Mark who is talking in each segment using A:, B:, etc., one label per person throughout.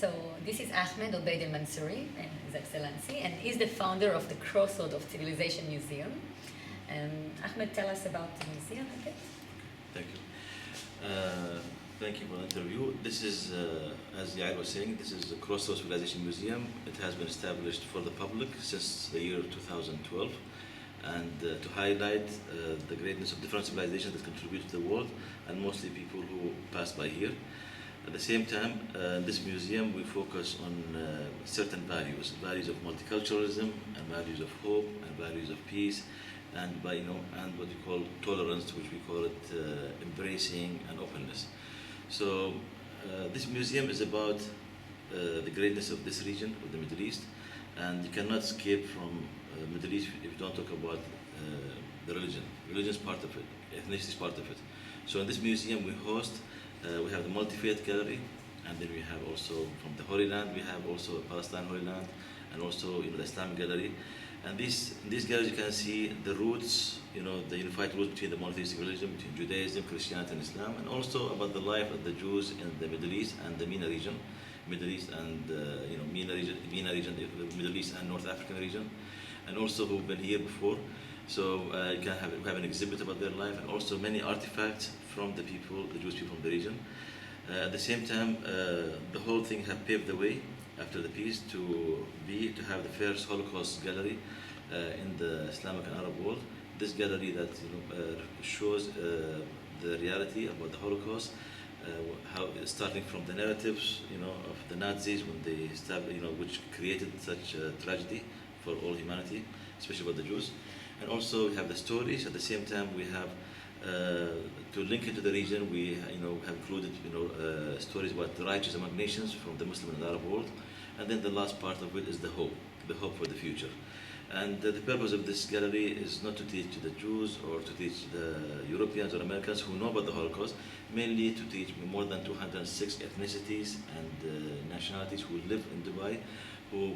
A: So this is Ahmed, Obaid and Mansouri, His Excellency, and he's the founder of the Crossroad of Civilization Museum. And Ahmed, tell us about the museum a bit.
B: Thank you. Thank you for the interview. This is, as Yael was saying, this is the Crossroad Civilization Museum. It has been established for the public since the year 2012, and to highlight the greatness of different civilizations that contribute to the world, and mostly people who pass by here. At the same time, in this museum we focus on certain values of multiculturalism, and values of hope, and values of peace, and and what we call tolerance, which we call it embracing and openness. So this museum is about the greatness of this region, of the Middle East, and you cannot escape from Middle East if you don't talk about the religion. Religion is part of it, ethnicity is part of it. So in this museum we have the multi-faith gallery, and then we have also from the Holy Land, we have also Palestine Holy Land, and also the Islamic gallery. And in these galleries you can see the roots, the unified roots between the monotheistic religion, between Judaism, Christianity, and Islam, and also about the life of the Jews in the Middle East and the MENA region, Middle East and MENA region, the Middle East and North African region, and also who've been here before. So we have an exhibit about their life, and also many artifacts from the people, the Jewish people from the region. At the same time, the whole thing have paved the way after the peace to have the first Holocaust gallery in the Islamic and Arab world. This gallery that shows the reality about the Holocaust, how starting from the narratives of the Nazis when they which created such a tragedy for all humanity, especially about the Jews. And also we have the stories. At the same time, we have to link it to the region. We have included stories about the righteous among nations from the Muslim and Arab world. And then the last part of it is the hope for the future. And the purpose of this gallery is not to teach the Jews or to teach the Europeans or Americans who know about the Holocaust, mainly to teach more than 206 ethnicities and nationalities who live in Dubai, who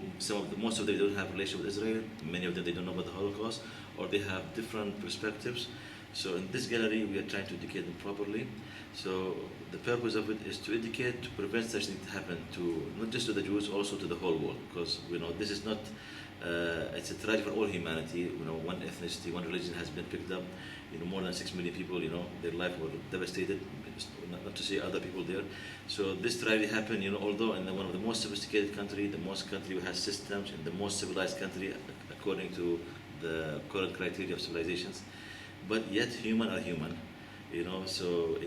B: most of them don't have a relationship with Israel, many of them they don't know about the Holocaust, or they have different perspectives. So in this gallery we are trying to educate them properly. So the purpose of it is to educate, to prevent such things to happen to not just to the Jews, also to the whole world, because this is not it's a tragedy for all humanity. One ethnicity, one religion has been picked up. More than 6 million people, their life were devastated, not to say other people there. So this tragedy happened, although in one of the most sophisticated country, the most country who has systems, and the most civilized country according to the current criteria of civilizations. But yet human are human, so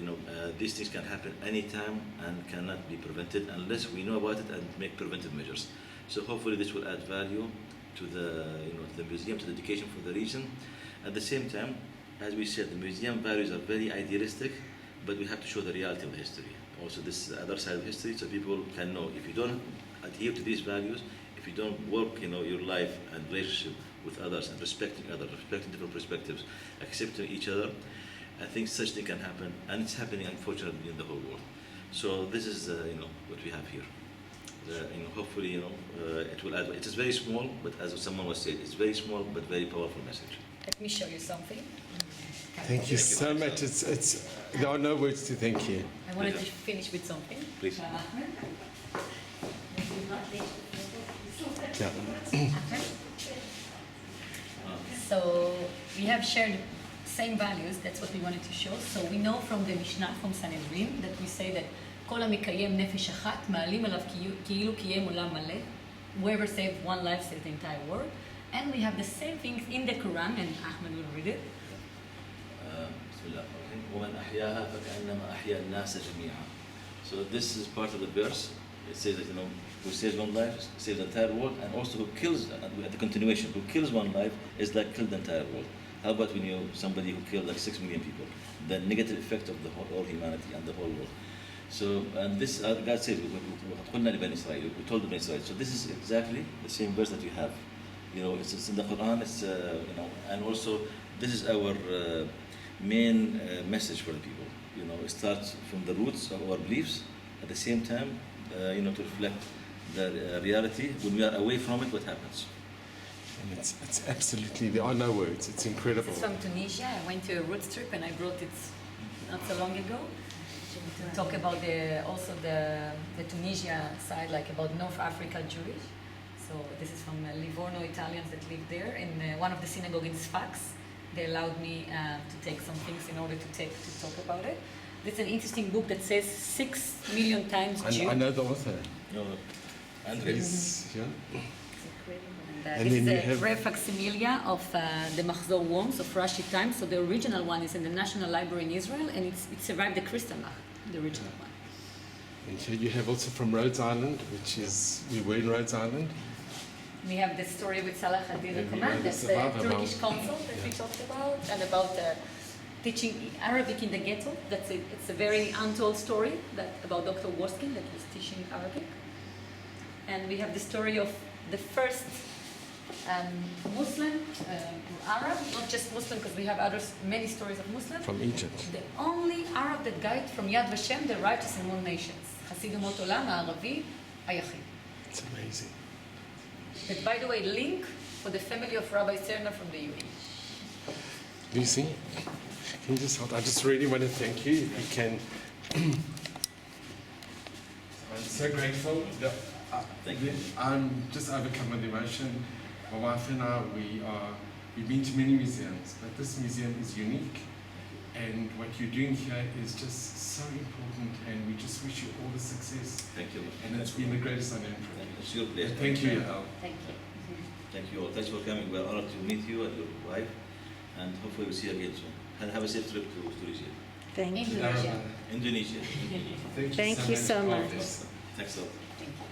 B: these things can happen anytime and cannot be prevented unless we know about it and make preventive measures. So hopefully this will add value to the museum, to the education for the region. At the same time, as we said, the museum values are very idealistic, but we have to show the reality of the history. Also this other side of history, so people can know if you don't adhere to these values, if you don't work your life and relationship with others and respecting others, respecting different perspectives, accepting each other, I think such thing can happen, and it's happening unfortunately in the whole world. So this is what we have here. Hopefully it will add. It is very small, but as someone was saying, it's very small but very powerful message.
A: Let me show you something.
C: Thank you so much. There are no words to thank you.
A: I wanted to finish with something.
B: Please.
C: Yeah.
A: So we have shared same values. That's what we wanted to show. So we know from the Mishnah, from Sanhedrin, that we say that כל המקיים נפש אחת, מעלים עליו כאילו קיים עולם מלא. Whoever saved one life saved the entire world. And we have the same things in the Quran, and Ahmed will read it.
B: بسم الله الرحمن الرحيم. ومن أحياها فكأنما أحيا الناس جميعا. So this is part of the verse. It says that who saves one life saves the entire world, and also who kills, at the continuation, who kills one life is like killed the entire world. How about when somebody who killed like 6 million people? The negative effect of the whole humanity and the whole world. So, and this God says, we told the Bnei Israel. So this is exactly the same verse that you have. It's in the Quran. It's and also this is our main message for the people. It starts from the roots of our beliefs. At the same time, to reflect the reality. When we are away from it, what happens?
C: And it's absolutely, there are no words. It's incredible.
A: This is from Tunisia. I went to a roots trip and I brought it not so long ago. to talk about also the Tunisia side, like about North Africa Jewish. So this is from Livorno Italians that live there. In one of the synagogue in Sfax, they allowed me to take some things in order to talk about it. It's an interesting book that says 6 million times Jew.
C: I know the author.
B: No, Andre.
C: He's, yeah.
A: And this is a rare facsimilia of the Machzor Worms of Rashi times. So the original one is in the National Library in Israel, and it survived the Kristallnacht, the original one.
C: And here you have also from Rhodes Island, we were in Rhodes Island.
A: We have the story with Salah ad-Din
C: And
A: al-Command, that's the Turkish consul that we talked about, and about teaching Arabic in the ghetto. It's a very untold story about Dr. Worskin that was teaching Arabic. And we have the story of the first Muslim, Arab, not just Muslim, because we have many stories of Muslims.
C: From Egypt.
A: The only Arab that died from Yad Vashem, the righteous in all nations. Hasid Umot Olam, Arabi, Ayachid.
C: It's amazing.
A: That, by the way, link for the family of Rabbi Cerner from the UAE.
C: Lucy, can you just hold? I just really want to thank you. If you can. I'm so grateful.
B: Thank you.
C: I'm just overcome with emotion. My wife and I, we've been to many museums, but this museum is unique. And what you're doing here is just so important, and we just wish you all the success.
B: Thank you.
C: And it's been the greatest honor and privilege.
B: It's your pleasure.
C: Thank you, Al.
A: Thank you.
B: Thank you all. Thanks for coming. We're honored to meet you and your wife, and hopefully we'll see you again soon. And have a safe trip to Tunisia.
D: Thank you.
A: Indonesia.
B: Indonesia.
C: Thank you
D: Thank you so much.
B: Thanks a lot.
A: Thank you.